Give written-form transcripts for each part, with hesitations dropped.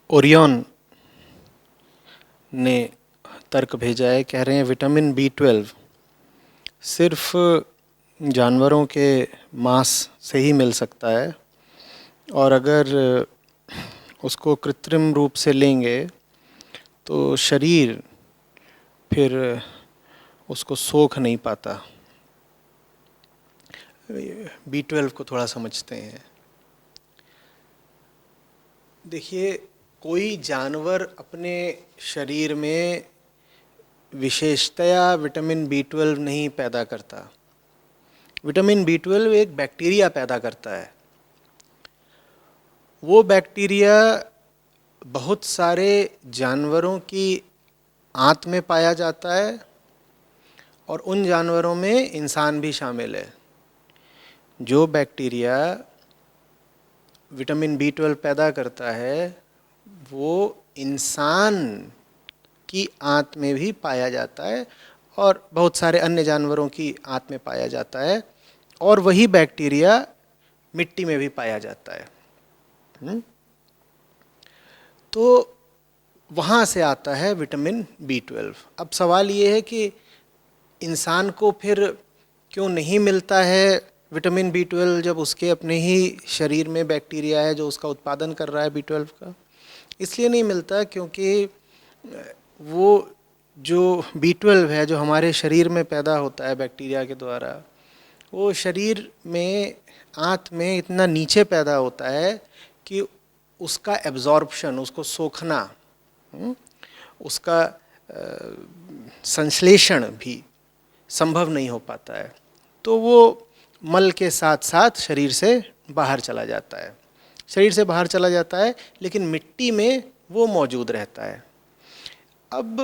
Orion ने तर्क भेजा है, कह रहे हैं विटामिन B12 सिर्फ जानवरों के मांस से ही मिल सकता है, और अगर उसको कृत्रिम रूप से लेंगे तो शरीर फिर उसको सोख नहीं पाता। B12 को थोड़ा समझते हैं। देखिए, कोई जानवर अपने शरीर में विशेषतया विटामिन B12 नहीं पैदा करता। विटामिन B12 एक बैक्टीरिया पैदा करता है। वो बैक्टीरिया बहुत सारे जानवरों की आंत में पाया जाता है, और उन जानवरों में इंसान भी शामिल है। जो बैक्टीरिया विटामिन B12 पैदा करता है वो इंसान की आंत में भी पाया जाता है, और बहुत सारे अन्य जानवरों की आंत में पाया जाता है, और वही बैक्टीरिया मिट्टी में भी पाया जाता है। तो वहाँ से आता है विटामिन B12। अब सवाल ये है कि इंसान को फिर क्यों नहीं मिलता है विटामिन B12, जब उसके अपने ही शरीर में बैक्टीरिया है जो उसका उत्पादन कर रहा है B12 का। इसलिए नहीं मिलता क्योंकि वो जो B12 है जो हमारे शरीर में पैदा होता है बैक्टीरिया के द्वारा, वो शरीर में आंत में इतना नीचे पैदा होता है कि उसका एब्जॉर्प्शन, उसको सोखना, उसका संश्लेषण भी संभव नहीं हो पाता है। तो वो मल के साथ साथ शरीर से बाहर चला जाता है। शरीर से बाहर चला जाता है, लेकिन मिट्टी में वो मौजूद रहता है। अब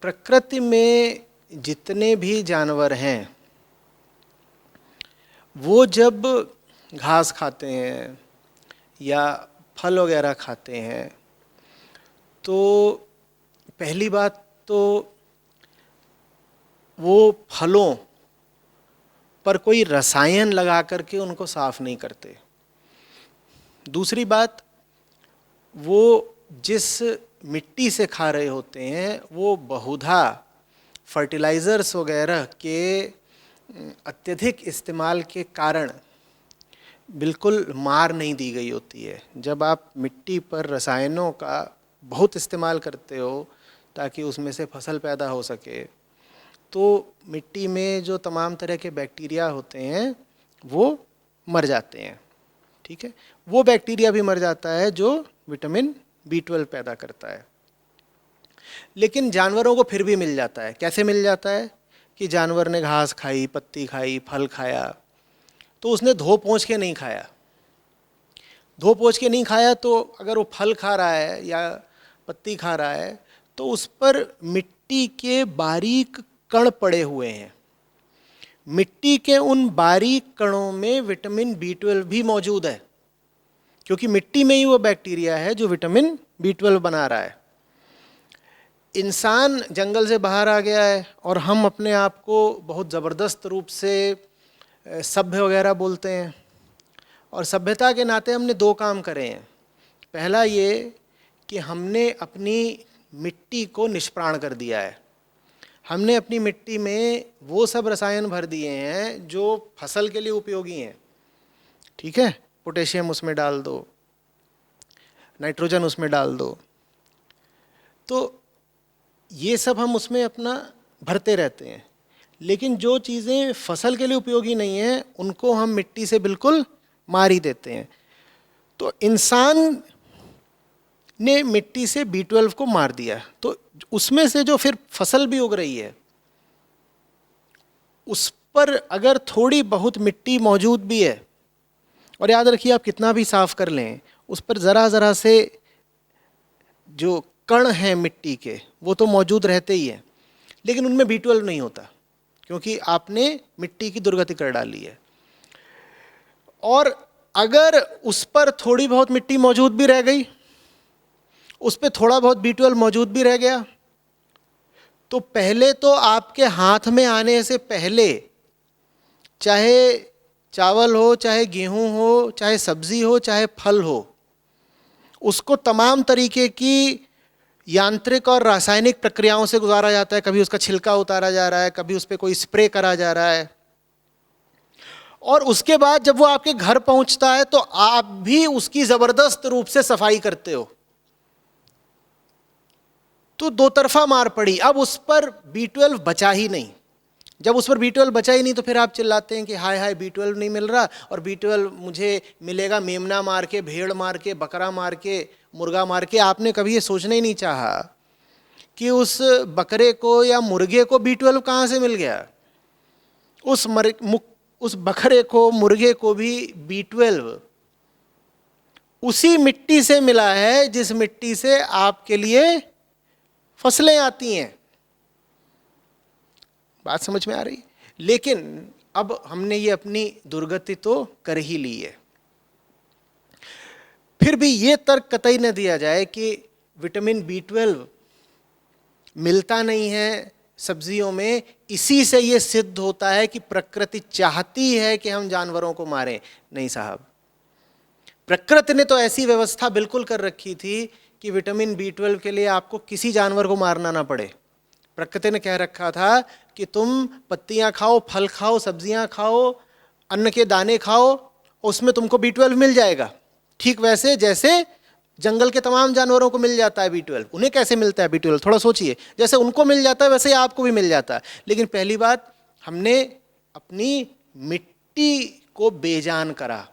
प्रकृति में जितने भी जानवर हैं वो जब घास खाते हैं या फल वगैरह खाते हैं, तो पहली बात तो वो फलों पर कोई रसायन लगा करके उनको साफ नहीं करते। दूसरी बात, वो जिस मिट्टी से खा रहे होते हैं वो बहुधा फर्टिलाइज़र्स वगैरह के अत्यधिक इस्तेमाल के कारण बिल्कुल मार नहीं दी गई होती है। जब आप मिट्टी पर रसायनों का बहुत इस्तेमाल करते हो ताकि उसमें से फसल पैदा हो सके, तो मिट्टी में जो तमाम तरह के बैक्टीरिया होते हैं वो मर जाते हैं। ठीक है, वो बैक्टीरिया भी मर जाता है जो विटामिन B12 पैदा करता है। लेकिन जानवरों को फिर भी मिल जाता है। कैसे मिल जाता है कि जानवर ने घास खाई, पत्ती खाई, फल खाया, तो उसने धो पोंछ के नहीं खाया। धो पोंछ के नहीं खाया तो अगर वो फल खा रहा है या पत्ती खा रहा है तो उस पर मिट्टी के बारीक कण पड़े हुए हैं। मिट्टी के उन बारीक कणों में विटामिन B12 भी मौजूद है, क्योंकि मिट्टी में ही वो बैक्टीरिया है जो विटामिन B12 बना रहा है। इंसान जंगल से बाहर आ गया है और हम अपने आप को बहुत ज़बरदस्त रूप से सभ्य वगैरह बोलते हैं, और सभ्यता के नाते हमने दो काम करे हैं। पहला ये कि हमने अपनी मिट्टी को निष्प्राण कर दिया है। हमने अपनी मिट्टी में वो सब रसायन भर दिए हैं जो फसल के लिए उपयोगी हैं। ठीक है, पोटेशियम उसमें डाल दो, नाइट्रोजन उसमें डाल दो, तो ये सब हम उसमें अपना भरते रहते हैं। लेकिन जो चीज़ें फसल के लिए उपयोगी नहीं हैं उनको हम मिट्टी से बिल्कुल मार ही देते हैं। तो इंसान ने मिट्टी से B12 को मार दिया, तो उसमें से जो फिर फसल भी उग रही है उस पर अगर थोड़ी बहुत मिट्टी मौजूद भी है, और याद रखिए आप कितना भी साफ कर लें उस पर ज़रा ज़रा से जो कण हैं मिट्टी के वो तो मौजूद रहते ही हैं, लेकिन उनमें B12 नहीं होता क्योंकि आपने मिट्टी की दुर्गति कर डाली है। और अगर उस पर थोड़ी बहुत मिट्टी मौजूद भी रह गई, उस पर थोड़ा बहुत B12 मौजूद भी रह गया, तो पहले तो आपके हाथ में आने से पहले चाहे चावल हो, चाहे गेहूं हो, चाहे सब्जी हो, चाहे फल हो, उसको तमाम तरीके की यांत्रिक और रासायनिक प्रक्रियाओं से गुजारा जाता है। कभी उसका छिलका उतारा जा रहा है, कभी उस पर कोई स्प्रे करा जा रहा है, और उसके बाद जब वो आपके घर पहुंचता है तो आप भी उसकी जबरदस्त रूप से सफाई करते हो। तो दो तरफा मार पड़ी। अब उस पर B12 बचा ही नहीं। जब उस पर B12 बचा ही नहीं तो फिर आप चिल्लाते हैं कि हाय हाय B12 नहीं मिल रहा, और B12 मुझे मिलेगा मेमना मार के, भेड़ मार के, बकरा मार के, मुर्गा मार के। आपने कभी ये सोचना ही नहीं चाहा कि उस बकरे को या मुर्गे को B12 कहाँ से मिल गया। उस बकरे को, मुर्गे को भी B12 उसी मिट्टी से मिला है जिस मिट्टी से आपके लिए फसलें आती हैं। बात समझ में आ रही? लेकिन अब हमने ये अपनी दुर्गति तो कर ही ली है। फिर भी ये तर्क कतई न दिया जाए कि विटामिन B12 मिलता नहीं है सब्जियों में, इसी से ये सिद्ध होता है कि प्रकृति चाहती है कि हम जानवरों को मारें। नहीं साहब, प्रकृति ने तो ऐसी व्यवस्था बिल्कुल कर रखी थी कि विटामिन B12 के लिए आपको किसी जानवर को मारना ना पड़े। प्रकृति ने कह रखा था कि तुम पत्तियां खाओ, फल खाओ, सब्जियां खाओ, अन्न के दाने खाओ, उसमें तुमको B12 मिल जाएगा। ठीक वैसे जैसे जंगल के तमाम जानवरों को मिल जाता है B12। उन्हें कैसे मिलता है B12? थोड़ा सोचिए। जैसे उनको मिल जाता है वैसे ही आपको भी मिल जाता है। लेकिन पहली बात, हमने अपनी मिट्टी को बेजान करा,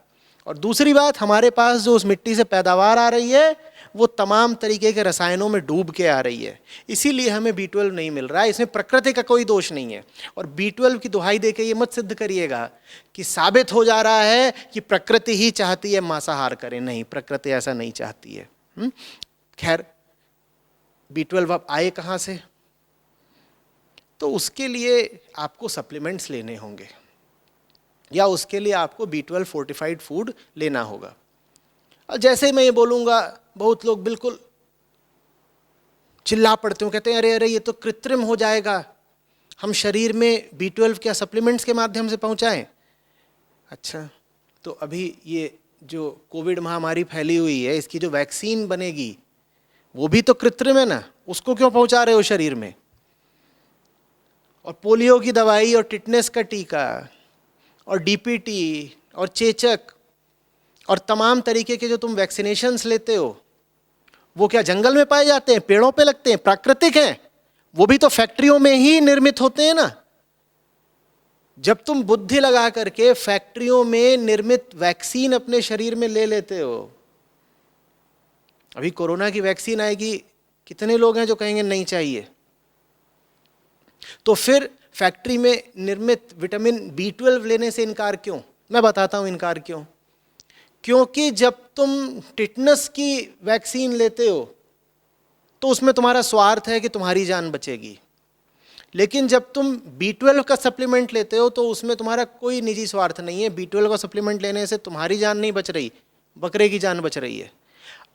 और दूसरी बात, हमारे पास जो उस मिट्टी से पैदावार आ रही है वो तमाम तरीके के रसायनों में डूब के आ रही है। इसीलिए हमें B12 नहीं मिल रहा है। इसमें प्रकृति का कोई दोष नहीं है। और B12 की दुहाई देके ये मत सिद्ध करिएगा कि साबित हो जा रहा है कि प्रकृति ही चाहती है मांसाहार करें। नहीं, प्रकृति ऐसा नहीं चाहती है। खैर, B12 अब आए कहाँ से? तो उसके लिए आपको सप्लीमेंट्स लेने होंगे, या उसके लिए आपको B12 फोर्टिफाइड फूड लेना होगा। और जैसे मैं ये बोलूँगा, बहुत लोग बिल्कुल चिल्ला पड़ते हो, कहते हैं अरे अरे ये तो कृत्रिम हो जाएगा, हम शरीर में B12 क्या सप्लीमेंट्स के माध्यम से पहुँचाएं? अच्छा, तो अभी ये जो कोविड महामारी फैली हुई है, इसकी जो वैक्सीन बनेगी वो भी तो कृत्रिम है ना, उसको क्यों पहुँचा रहे हो शरीर में? और पोलियो की दवाई और टिटनेस का टीका और DPT और चेचक और तमाम तरीके के जो तुम वैक्सीनेशंस लेते हो, वो क्या जंगल में पाए जाते हैं, पेड़ों पे लगते हैं, प्राकृतिक हैं? वो भी तो फैक्ट्रियों में ही निर्मित होते हैं ना। जब तुम बुद्धि लगा करके फैक्ट्रियों में निर्मित वैक्सीन अपने शरीर में ले लेते हो, अभी कोरोना की वैक्सीन आएगी, कितने लोग हैं जो कहेंगे नहीं चाहिए? तो फिर फैक्ट्री में निर्मित विटामिन B12 लेने से इनकार क्यों? मैं बताता हूं इनकार क्यों। क्योंकि जब तुम टिटनस की वैक्सीन लेते हो तो उसमें तुम्हारा स्वार्थ है कि तुम्हारी जान बचेगी, लेकिन जब तुम B12 का सप्लीमेंट लेते हो तो उसमें तुम्हारा कोई निजी स्वार्थ नहीं है। B12 का सप्लीमेंट लेने से तुम्हारी जान नहीं बच रही, बकरे की जान बच रही है।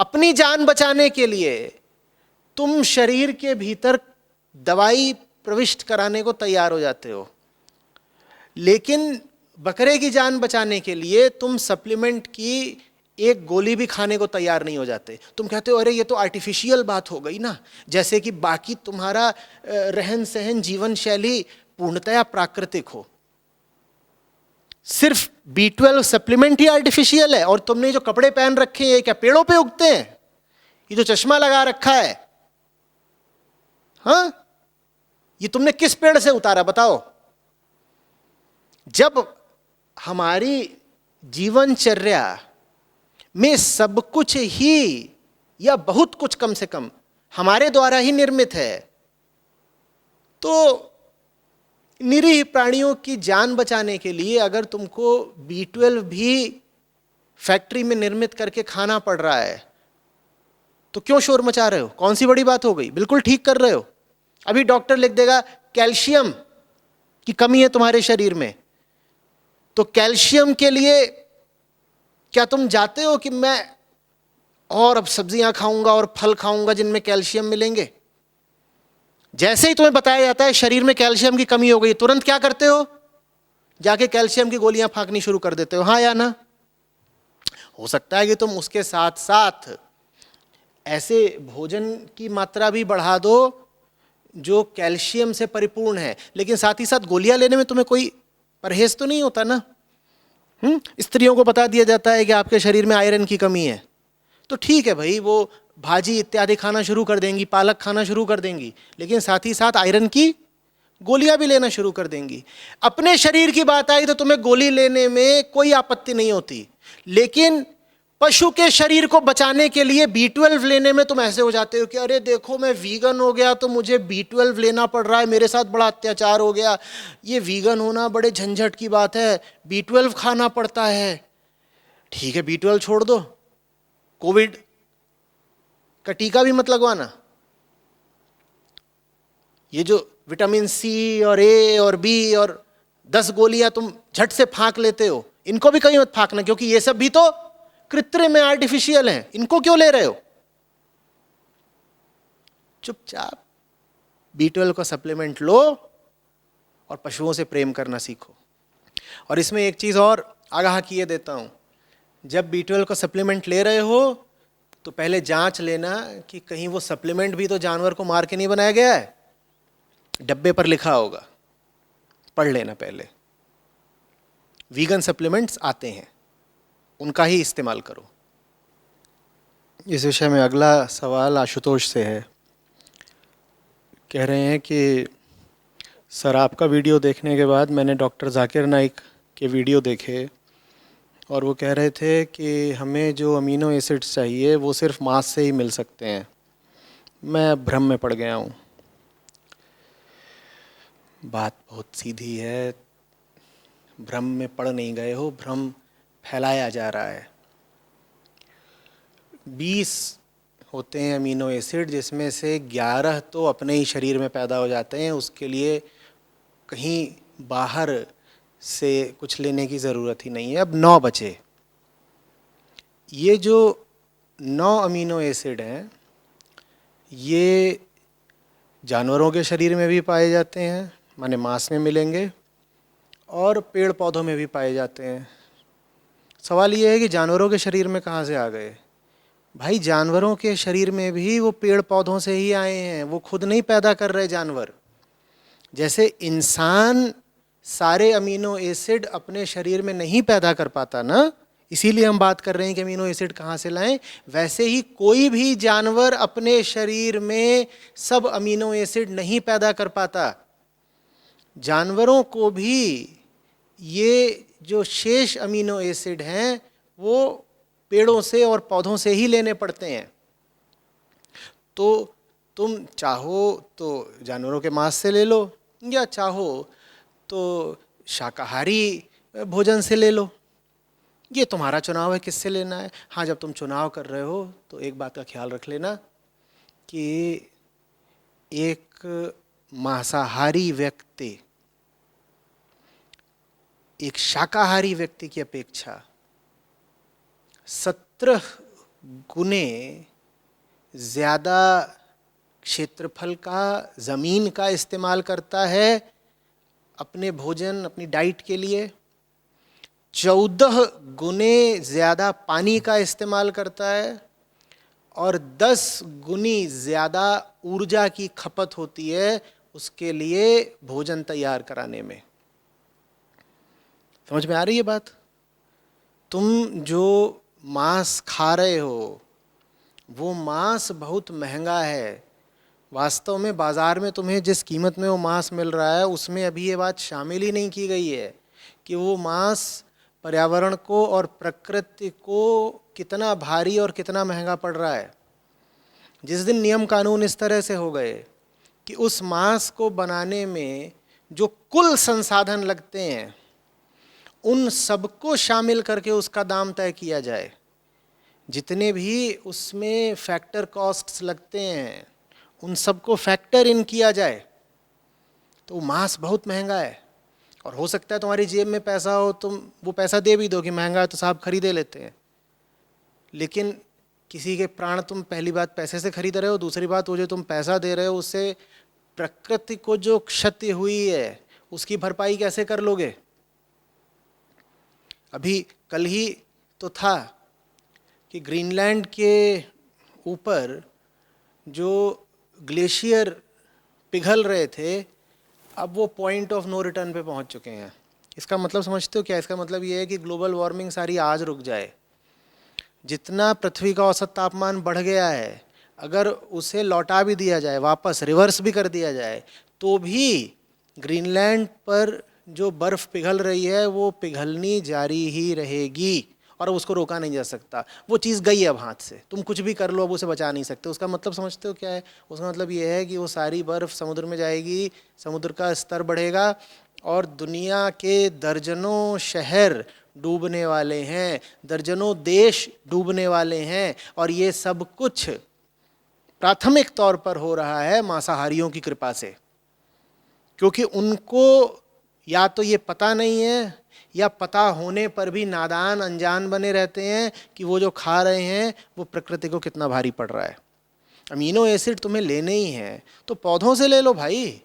अपनी जान बचाने के लिए तुम शरीर के भीतर दवाई प्रविष्ट कराने को तैयार हो जाते हो, लेकिन बकरे की जान बचाने के लिए तुम सप्लीमेंट की एक गोली भी खाने को तैयार नहीं हो जाते। तुम कहते हो अरे ये तो आर्टिफिशियल बात हो गई ना, जैसे कि बाकी तुम्हारा रहन सहन, जीवन शैली पूर्णतया प्राकृतिक हो। सिर्फ B12 सप्लीमेंट ही आर्टिफिशियल है। और तुमने जो कपड़े पहन रखे हैं क्या पेड़ों पे उगते हैं? ये जो चश्मा लगा रखा है, हाँ, ये तुमने किस पेड़ से उतारा बताओ? जब हमारी जीवनचर्या में सब कुछ ही, या बहुत कुछ कम से कम, हमारे द्वारा ही निर्मित है, तो निरीह प्राणियों की जान बचाने के लिए अगर तुमको B12 भी फैक्ट्री में निर्मित करके खाना पड़ रहा है तो क्यों शोर मचा रहे हो? कौन सी बड़ी बात हो गई? बिल्कुल ठीक कर रहे हो। अभी डॉक्टर लिख देगा कैल्शियम की कमी है तुम्हारे शरीर में, तो कैल्शियम के लिए क्या तुम जाते हो कि मैं और अब सब्जियां खाऊंगा और फल खाऊंगा जिनमें कैल्शियम मिलेंगे? जैसे ही तुम्हें बताया जाता है शरीर में कैल्शियम की कमी हो गई, तुरंत क्या करते हो? जाके कैल्शियम की गोलियां फांकनी शुरू कर देते हो, हाँ या ना? हो सकता है कि तुम उसके साथ साथ ऐसे भोजन की मात्रा भी बढ़ा दो जो कैल्शियम से परिपूर्ण है, लेकिन साथ ही साथ गोलियां लेने में तुम्हें कोई परहेज तो नहीं होता ना। स्त्रियों को बता दिया जाता है कि आपके शरीर में आयरन की कमी है, तो ठीक है भाई, वो भाजी इत्यादि खाना शुरू कर देंगी, पालक खाना शुरू कर देंगी, लेकिन साथ ही साथ आयरन की गोलियां भी लेना शुरू कर देंगी। अपने शरीर की बात आई तो तुम्हें गोली लेने में कोई आपत्ति नहीं होती, लेकिन पशु के शरीर को बचाने के लिए B12 लेने में तुम ऐसे हो जाते हो कि अरे देखो मैं वीगन हो गया तो मुझे B12 लेना पड़ रहा है, मेरे साथ बड़ा अत्याचार हो गया, ये वीगन होना बड़े झंझट की बात है, B12 खाना पड़ता है। ठीक है, B12 छोड़ दो, कोविड का टीका भी मत लगवाना। ये जो विटामिन C और A और B और 10 गोलियां तुम झट से फांक लेते हो, इनको भी कहीं मत फांकना, क्योंकि ये सब भी तो कृत्रिम है, आर्टिफिशियल है, इनको क्यों ले रहे हो। चुपचाप B12 का सप्लीमेंट लो और पशुओं से प्रेम करना सीखो। और इसमें एक चीज और आगाह किए देता हूं, जब B12 का सप्लीमेंट ले रहे हो तो पहले जांच लेना कि कहीं वो सप्लीमेंट भी तो जानवर को मार के नहीं बनाया गया है। डब्बे पर लिखा होगा, पढ़ लेना पहले। वीगन सप्लीमेंट्स आते हैं, उनका ही इस्तेमाल करो। इस विषय में अगला सवाल आशुतोष से है। कह रहे हैं कि सर, आपका वीडियो देखने के बाद मैंने डॉक्टर जाकिर नाइक के वीडियो देखे और वो कह रहे थे कि हमें जो अमीनो एसिड्स चाहिए वो सिर्फ मांस से ही मिल सकते हैं। मैं भ्रम में पड़ गया हूँ। बात बहुत सीधी है, भ्रम में पड़ नहीं गए हो, भ्रम फैलाया जा रहा है। 20 होते हैं अमीनो एसिड, जिसमें से 11 तो अपने ही शरीर में पैदा हो जाते हैं, उसके लिए कहीं बाहर से कुछ लेने की ज़रूरत ही नहीं है। अब 9 बचे। ये जो 9 अमीनो एसिड हैं, ये जानवरों के शरीर में भी पाए जाते हैं, माने मांस में मिलेंगे, और पेड़ पौधों में भी पाए जाते हैं। सवाल ये है कि जानवरों के शरीर में कहाँ से आ गए। भाई, जानवरों के शरीर में भी वो पेड़ पौधों से ही आए हैं, वो खुद नहीं पैदा कर रहे जानवर। जैसे इंसान सारे अमीनो एसिड अपने शरीर में नहीं पैदा कर पाता ना, इसीलिए हम बात कर रहे हैं कि अमीनो एसिड कहाँ से लाएं, वैसे ही कोई भी जानवर अपने शरीर में सब अमीनो एसिड नहीं पैदा कर पाता। जानवरों को भी ये जो शेष अमीनो एसिड हैं वो पेड़ों से और पौधों से ही लेने पड़ते हैं। तो तुम चाहो तो जानवरों के मांस से ले लो, या चाहो तो शाकाहारी भोजन से ले लो, ये तुम्हारा चुनाव है किससे लेना है। हाँ, जब तुम चुनाव कर रहे हो तो एक बात का ख्याल रख लेना कि एक मांसाहारी व्यक्ति एक शाकाहारी व्यक्ति की अपेक्षा 17 गुने ज़्यादा क्षेत्रफल का, ज़मीन का इस्तेमाल करता है अपने भोजन, अपनी डाइट के लिए। 14 गुने ज़्यादा पानी का इस्तेमाल करता है और 10 गुनी ज़्यादा ऊर्जा की खपत होती है उसके लिए भोजन तैयार कराने में। समझ में आ रही है बात। तुम जो मांस खा रहे हो वो मांस बहुत महंगा है। वास्तव में बाज़ार में तुम्हें जिस कीमत में वो मांस मिल रहा है उसमें अभी ये बात शामिल ही नहीं की गई है कि वो मांस पर्यावरण को और प्रकृति को कितना भारी और कितना महंगा पड़ रहा है। जिस दिन नियम कानून इस तरह से हो गए कि उस मांस को बनाने में जो कुल संसाधन लगते हैं उन सबको शामिल करके उसका दाम तय किया जाए, जितने भी उसमें फैक्टर कॉस्ट्स लगते हैं उन सबको फैक्टर इन किया जाए, तो मांस बहुत महंगा है। और हो सकता है तुम्हारी जेब में पैसा हो, तुम वो पैसा दे भी दो कि महंगा है तो साहब खरीदे लेते हैं, लेकिन किसी के प्राण तुम पहली बात पैसे से खरीद रहे हो, दूसरी बात वो जो तुम पैसा दे रहे हो उससे प्रकृति को जो क्षति हुई है उसकी भरपाई कैसे कर लोगे। अभी कल ही तो था कि ग्रीनलैंड के ऊपर जो ग्लेशियर पिघल रहे थे, अब वो पॉइंट ऑफ नो रिटर्न पे पहुंच चुके हैं। इसका मतलब समझते हो क्या? इसका मतलब ये है कि ग्लोबल वार्मिंग सारी आज रुक जाए। जितना पृथ्वी का औसत तापमान बढ़ गया है, अगर उसे लौटा भी दिया जाए, वापस रिवर्स भी कर दिया जाए, तो भी ग्रीनलैंड पर जो बर्फ़ पिघल रही है वो पिघलनी जारी ही रहेगी और अब उसको रोका नहीं जा सकता। वो चीज़ गई अब हाथ से, तुम कुछ भी कर लो, अब उसे बचा नहीं सकते। उसका मतलब समझते हो क्या है? उसका मतलब ये है कि वो सारी बर्फ़ समुद्र में जाएगी, समुद्र का स्तर बढ़ेगा और दुनिया के दर्जनों शहर डूबने वाले हैं, दर्जनों देश डूबने वाले हैं। और ये सब कुछ प्राथमिक तौर पर हो रहा है मांसाहारियों की कृपा से, क्योंकि उनको या तो ये पता नहीं है या पता होने पर भी नादान अनजान बने रहते हैं कि वो जो खा रहे हैं वो प्रकृति को कितना भारी पड़ रहा है। अमीनो एसिड तुम्हें लेने ही है तो पौधों से ले लो भाई,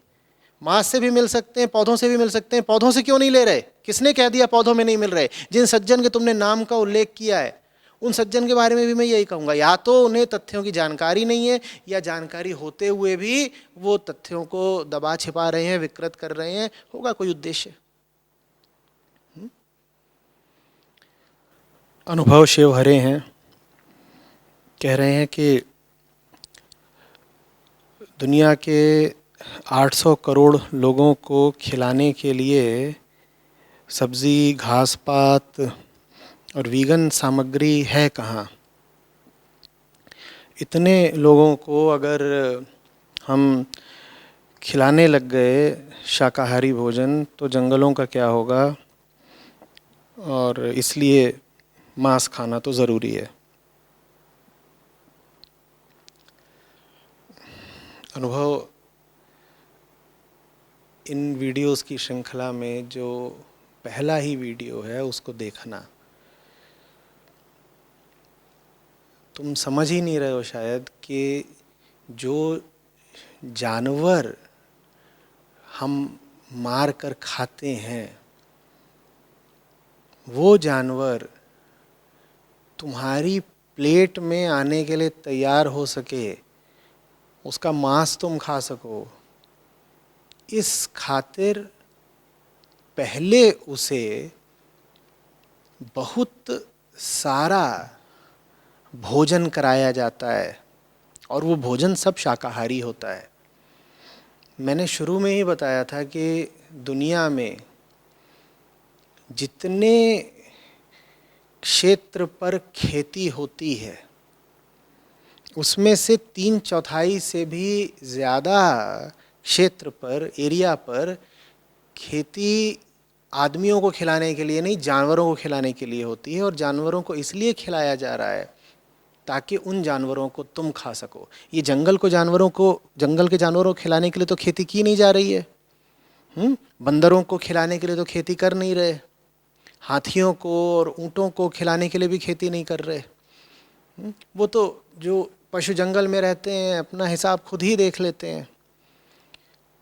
मांस से भी मिल सकते हैं, पौधों से भी मिल सकते हैं। पौधों से क्यों नहीं ले रहे? किसने कह दिया पौधों में नहीं मिल रहे? जिन सज्जन के तुमने नाम का उल्लेख किया है, उन सज्जन के बारे में भी मैं यही कहूँगा, या तो उन्हें तथ्यों की जानकारी नहीं है, या जानकारी होते हुए भी वो तथ्यों को दबा छिपा रहे हैं, विकृत कर रहे हैं। होगा कोई उद्देश्य। अनुभव शिव हरे हैं, कह रहे हैं कि दुनिया के 800 करोड़ लोगों को खिलाने के लिए सब्ज़ी, घास पात और वीगन सामग्री है कहाँ? इतने लोगों को अगर हम खिलाने लग गए शाकाहारी भोजन तो जंगलों का क्या होगा? और इसलिए मांस खाना तो ज़रूरी है। अनुभव इन वीडियोस की श्रृंखला में जो पहला ही वीडियो है उसको देखना। तुम समझ ही नहीं रहे हो शायद कि जो जानवर हम मार कर खाते हैं वो जानवर तुम्हारी प्लेट में आने के लिए तैयार हो सके, उसका मांस तुम खा सको, इस खातिर पहले उसे बहुत सारा भोजन कराया जाता है और वो भोजन सब शाकाहारी होता है। मैंने शुरू में ही बताया था कि दुनिया में जितने क्षेत्र पर खेती होती है उसमें से 3/4 से भी ज़्यादा क्षेत्र पर, एरिया पर खेती आदमियों को खिलाने के लिए नहीं, जानवरों को खिलाने के लिए होती है। और जानवरों को इसलिए खिलाया जा रहा है ताकि उन जानवरों को तुम खा सको। ये जंगल के जानवरों को खिलाने के लिए तो खेती की नहीं जा रही है। बंदरों को खिलाने के लिए तो खेती कर नहीं रहे, हाथियों को और ऊँटों को खिलाने के लिए भी खेती नहीं कर रहे। वो तो जो पशु जंगल में रहते हैं अपना हिसाब खुद ही देख लेते हैं।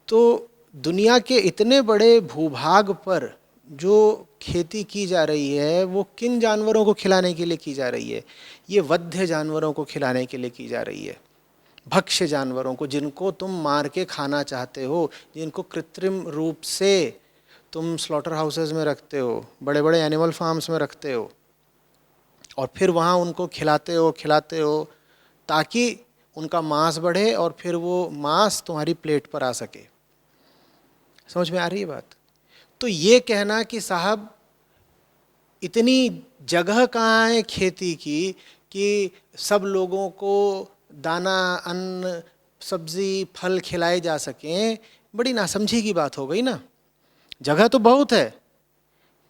तो दुनिया के इतने बड़े भूभाग पर जो खेती की जा रही है वो किन जानवरों को खिलाने के लिए की जा रही है? ये वध्य जानवरों को खिलाने के लिए की जा रही है, भक्ष्य जानवरों को, जिनको तुम मार के खाना चाहते हो, जिनको कृत्रिम रूप से तुम स्लॉटर हाउसेस में रखते हो, बड़े बड़े एनिमल फार्म्स में रखते हो और फिर वहाँ उनको खिलाते हो ताकि उनका मांस बढ़े और फिर वो मांस तुम्हारी प्लेट पर आ सके। समझ में आ रही है बात? तो ये कहना कि साहब इतनी जगह कहाँ है खेती की कि सब लोगों को दाना, अन्न, सब्जी, फल खिलाए जा सकें, बड़ी नासमझी की बात हो गई ना। जगह तो बहुत है,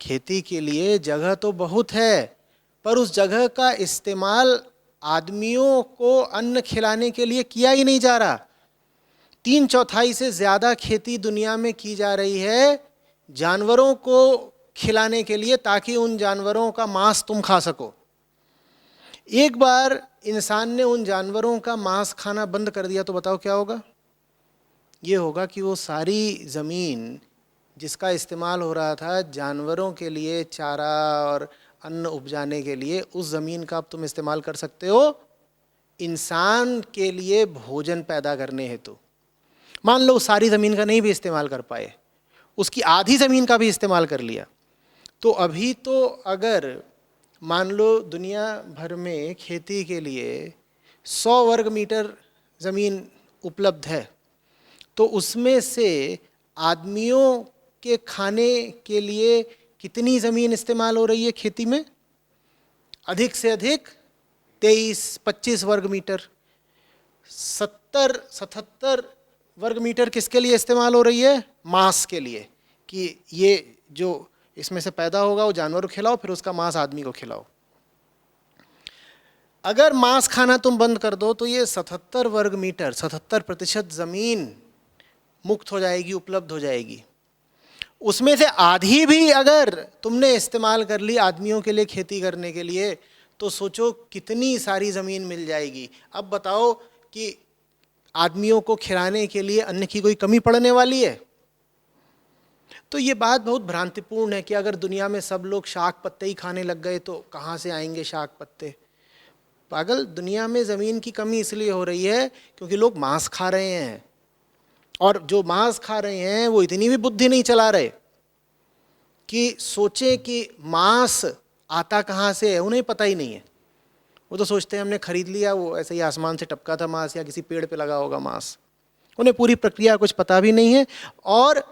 खेती के लिए जगह तो बहुत है, पर उस जगह का इस्तेमाल आदमियों को अन्न खिलाने के लिए किया ही नहीं जा रहा। 3/4 से ज़्यादा खेती दुनिया में की जा रही है जानवरों को खिलाने के लिए ताकि उन जानवरों का मांस तुम खा सको। एक बार इंसान ने उन जानवरों का मांस खाना बंद कर दिया तो बताओ क्या होगा? ये होगा कि वो सारी ज़मीन जिसका इस्तेमाल हो रहा था जानवरों के लिए चारा और अन्न उपजाने के लिए, उस ज़मीन का अब तुम इस्तेमाल कर सकते हो इंसान के लिए भोजन पैदा करने हेतु, मान लो सारी ज़मीन का नहीं भी इस्तेमाल कर पाए, उसकी आधी ज़मीन का भी इस्तेमाल कर लिया, तो अभी तो अगर मान लो दुनिया भर में खेती के लिए 100 वर्ग मीटर ज़मीन उपलब्ध है, तो उसमें से आदमियों के खाने के लिए कितनी ज़मीन इस्तेमाल हो रही है खेती में? अधिक से अधिक 23-25 वर्ग मीटर। 70-77 वर्ग मीटर किसके लिए इस्तेमाल हो रही है? मांस के लिए, कि ये जो इसमें से पैदा होगा वो जानवर को खिलाओ, फिर उसका मांस आदमी को खिलाओ। अगर मांस खाना तुम बंद कर दो तो ये 77 वर्ग मीटर, 77% ज़मीन मुक्त हो जाएगी, उपलब्ध हो जाएगी। उसमें से आधी भी अगर तुमने इस्तेमाल कर ली आदमियों के लिए खेती करने के लिए, तो सोचो कितनी सारी ज़मीन मिल जाएगी। अब बताओ कि आदमियों को खिलाने के लिए अन्न की कोई कमी पड़ने वाली है? तो ये बात बहुत भ्रांतिपूर्ण है कि अगर दुनिया में सब लोग शाक पत्ते ही खाने लग गए तो कहाँ से आएंगे शाक पत्ते? पागल, दुनिया में ज़मीन की कमी इसलिए हो रही है क्योंकि लोग मांस खा रहे हैं, और जो मांस खा रहे हैं वो इतनी भी बुद्धि नहीं चला रहे कि सोचें कि मांस आता कहाँ से है। उन्हें पता ही नहीं है, वो तो सोचते हैं हमने खरीद लिया, वो ऐसे ही आसमान से टपका था मांस, या किसी पेड़ पे लगा होगा मांस। उन्हें पूरी प्रक्रिया कुछ पता भी नहीं है, और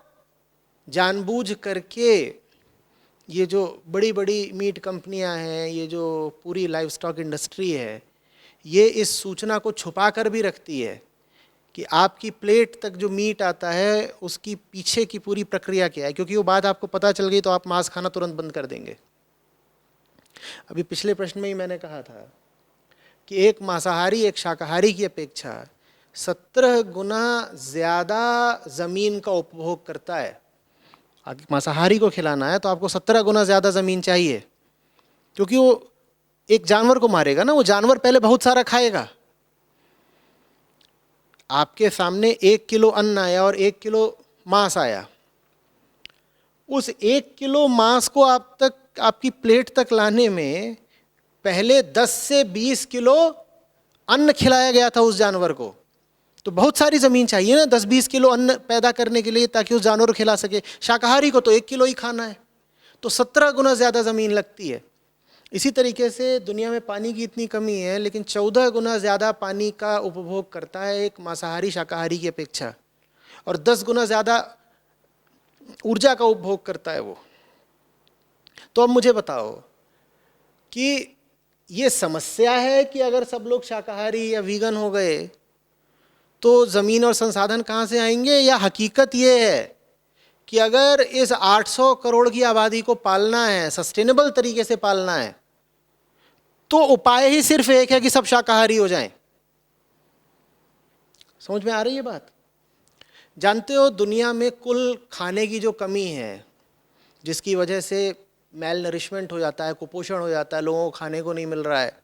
जानबूझ करके ये जो बड़ी बड़ी मीट कंपनियां हैं, ये जो पूरी लाइव स्टॉक इंडस्ट्री है, ये इस सूचना को छुपा कर भी रखती है कि आपकी प्लेट तक जो मीट आता है उसकी पीछे की पूरी प्रक्रिया क्या है, क्योंकि वो बात आपको पता चल गई तो आप मांस खाना तुरंत बंद कर देंगे। अभी पिछले प्रश्न में ही मैंने कहा था कि एक मांसाहारी एक शाकाहारी की अपेक्षा 17 गुना ज़्यादा ज़मीन का उपभोग करता है। अगर मांसाहारी को खिलाना है तो आपको 17 गुना ज़्यादा ज़मीन चाहिए, क्योंकि वो एक जानवर को मारेगा ना, वो जानवर पहले बहुत सारा खाएगा। आपके सामने 1 किलो अन्न आया और 1 किलो मांस आया, उस 1 किलो मांस को आप तक आपकी प्लेट तक लाने में पहले 10 से 20 किलो अन्न खिलाया गया था उस जानवर को। तो बहुत सारी ज़मीन चाहिए ना 10-20 किलो अन्न पैदा करने के लिए, ताकि उस जानवर को खिला सके। शाकाहारी को तो 1 किलो ही खाना है, तो 17 गुना ज़्यादा ज़मीन लगती है। इसी तरीके से दुनिया में पानी की इतनी कमी है, लेकिन 14 गुना ज़्यादा पानी का उपभोग करता है एक मांसाहारी शाकाहारी की अपेक्षा, और 10 गुना ज़्यादा ऊर्जा का उपभोग करता है वो। तो अब मुझे बताओ कि ये समस्या है कि अगर सब लोग शाकाहारी या वीगन हो गए तो ज़मीन और संसाधन कहाँ से आएंगे, या हकीकत ये है कि अगर इस 800 करोड़ की आबादी को पालना है, सस्टेनेबल तरीके से पालना है, तो उपाय ही सिर्फ एक है कि सब शाकाहारी हो जाएं। समझ में आ रही है बात? जानते हो दुनिया में कुल खाने की जो कमी है, जिसकी वजह से मेल नरिशमेंट हो जाता है, कुपोषण हो जाता है, लोगों को खाने को नहीं मिल रहा है।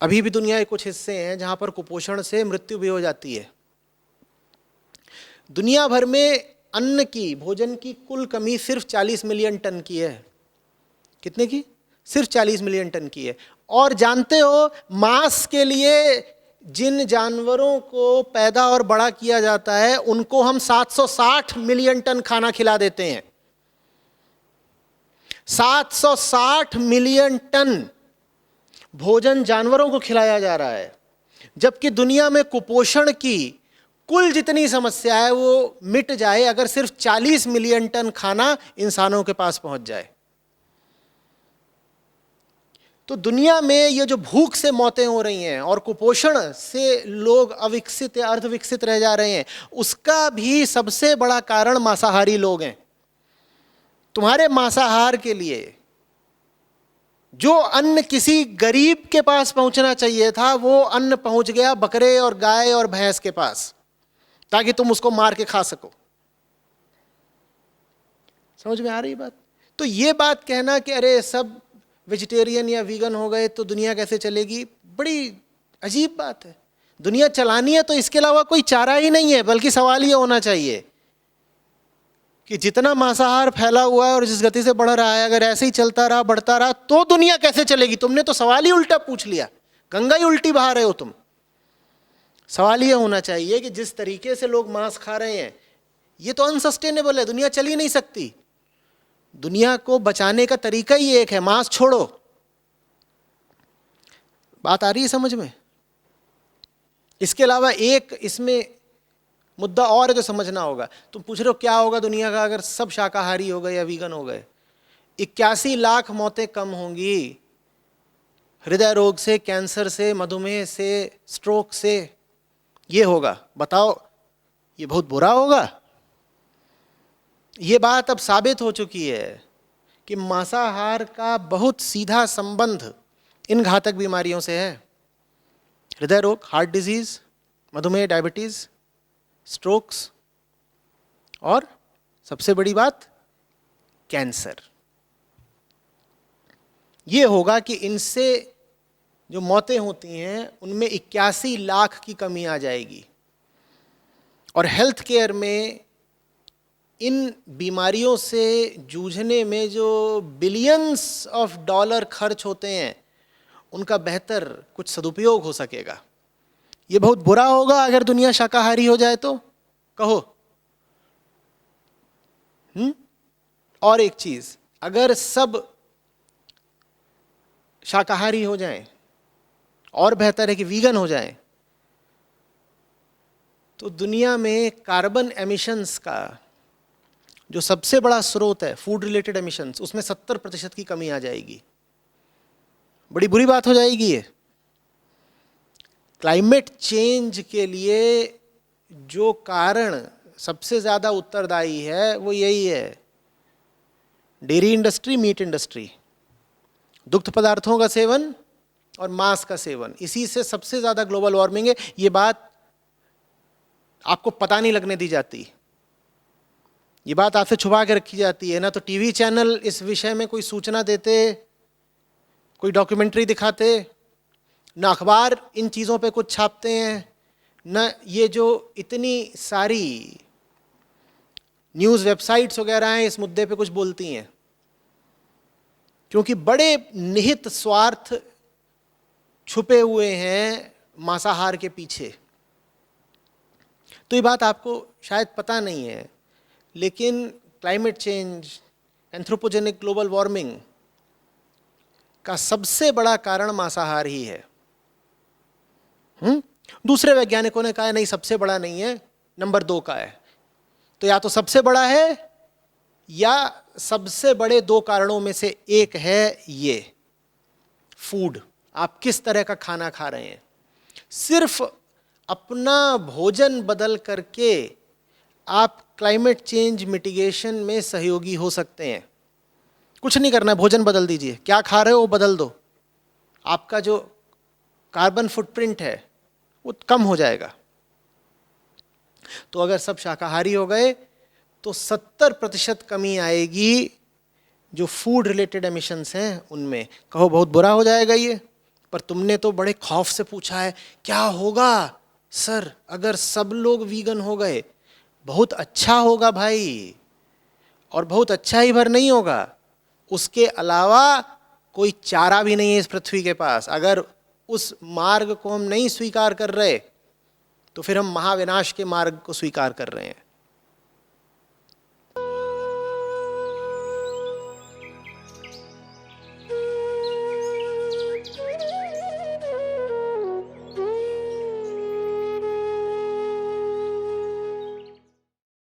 अभी भी दुनिया के कुछ हिस्से हैं जहाँ पर कुपोषण से मृत्यु भी हो जाती है। दुनिया भर में अन्न की, भोजन की कुल कमी सिर्फ 40 मिलियन टन की है। कितने की? सिर्फ 40 मिलियन टन की है। और जानते हो मांस के लिए जिन जानवरों को पैदा और बड़ा किया जाता है उनको हम 760 मिलियन टन खाना खिला देते हैं। 760 मिलियन टन भोजन जानवरों को खिलाया जा रहा है, जबकि दुनिया में कुपोषण की कुल जितनी समस्या है वो मिट जाए अगर सिर्फ 40 मिलियन टन खाना इंसानों के पास पहुंच जाए। तो दुनिया में ये जो भूख से मौतें हो रही हैं और कुपोषण से लोग अविकसित या अर्धविकसित रह जा रहे हैं, उसका भी सबसे बड़ा कारण मांसाहारी लोग हैं। तुम्हारे मांसाहार के लिए जो अन्न किसी गरीब के पास पहुंचना चाहिए था, वो अन्न पहुंच गया बकरे और गाय और भैंस के पास, ताकि तुम उसको मार के खा सको। समझ में आ रही बात? तो ये बात कहना कि अरे सब वेजिटेरियन या वीगन हो गए तो दुनिया कैसे चलेगी, बड़ी अजीब बात है। दुनिया चलानी है तो इसके अलावा कोई चारा ही नहीं है, बल्कि सवाल ये होना चाहिए कि जितना मांसाहार फैला हुआ है और जिस गति से बढ़ रहा है, अगर ऐसे ही चलता रहा, बढ़ता रहा, तो दुनिया कैसे चलेगी। तुमने तो सवाल ही उल्टा पूछ लिया। गंगा ही उल्टी बहा रहे हो तुम। सवाल ये होना चाहिए कि जिस तरीके से लोग मांस खा रहे हैं ये तो अनसस्टेनेबल है, दुनिया चल ही नहीं सकती। दुनिया को बचाने का तरीका ही एक है, मांस छोड़ो। बात आ रही है समझ में? इसके अलावा एक इसमें मुद्दा और है जो समझना होगा। तुम पूछ रहे हो क्या होगा दुनिया का अगर सब शाकाहारी हो गए या वीगन हो गए? 81 लाख मौतें कम होंगी, हृदय रोग से, कैंसर से, मधुमेह से, स्ट्रोक से। ये होगा, बताओ ये बहुत बुरा होगा? ये बात अब साबित हो चुकी है कि मांसाहार का बहुत सीधा संबंध इन घातक बीमारियों से है। हृदय रोग, हार्ट डिजीज, मधुमेह, डायबिटीज, स्ट्रोक्स और सबसे बड़ी बात कैंसर। ये होगा कि इनसे जो मौतें होती हैं उनमें 81 लाख की कमी आ जाएगी। और हेल्थ केयर में इन बीमारियों से जूझने में जो बिलियंस ऑफ डॉलर खर्च होते हैं उनका बेहतर कुछ सदुपयोग हो सकेगा। ये बहुत बुरा होगा अगर दुनिया शाकाहारी हो जाए तो, कहो। और एक चीज, अगर सब शाकाहारी हो जाएं, और बेहतर है कि वीगन हो जाएं, तो दुनिया में कार्बन एमिशंस का जो सबसे बड़ा स्रोत है फूड रिलेटेड एमिशंस, उसमें 70% की कमी आ जाएगी। बड़ी बुरी बात हो जाएगी ये। क्लाइमेट चेंज के लिए जो कारण सबसे ज़्यादा उत्तरदायी है वो यही है, डेयरी इंडस्ट्री, मीट इंडस्ट्री, दुग्ध पदार्थों का सेवन और मांस का सेवन। इसी से सबसे ज़्यादा ग्लोबल वार्मिंग है। ये बात आपको पता नहीं लगने दी जाती, ये बात आपसे छुपा के रखी जाती है। ना तो टीवी चैनल इस विषय में कोई सूचना देते, कोई डॉक्यूमेंट्री दिखाते, ना अखबार इन चीज़ों पे कुछ छापते हैं, ना ये जो इतनी सारी न्यूज़ वेबसाइट्स वगैरह हैं इस मुद्दे पे कुछ बोलती हैं, क्योंकि बड़े निहित स्वार्थ छुपे हुए हैं मांसाहार के पीछे। तो ये बात आपको शायद पता नहीं है, लेकिन climate change, anthropogenic global warming का सबसे बड़ा कारण मांसाहार ही है। दूसरे वैज्ञानिकों ने कहा नहीं सबसे बड़ा नहीं है, नंबर 2 का है। तो या तो सबसे बड़ा है या सबसे बड़े 2 कारणों में से एक है ये फूड, आप किस तरह का खाना खा रहे हैं। सिर्फ अपना भोजन बदल करके आप क्लाइमेट चेंज मिटिगेशन में सहयोगी हो सकते हैं। कुछ नहीं करना है, भोजन बदल दीजिए, क्या खा रहे हो वो बदल दो, आपका जो कार्बन फुटप्रिंट है वो कम हो जाएगा। तो अगर सब शाकाहारी हो गए तो 70% कमी आएगी जो फूड रिलेटेड एमिशंस हैं उनमें। कहो बहुत बुरा हो जाएगा ये, पर तुमने तो बड़े खौफ से पूछा है क्या होगा सर अगर सब लोग वीगन हो गए। बहुत अच्छा होगा भाई, और बहुत अच्छा ही भर नहीं होगा, उसके अलावा कोई चारा भी नहीं है इस पृथ्वी के पास। अगर उस मार्ग को हम नहीं स्वीकार कर रहे तो फिर हम महाविनाश के मार्ग को स्वीकार कर रहे हैं।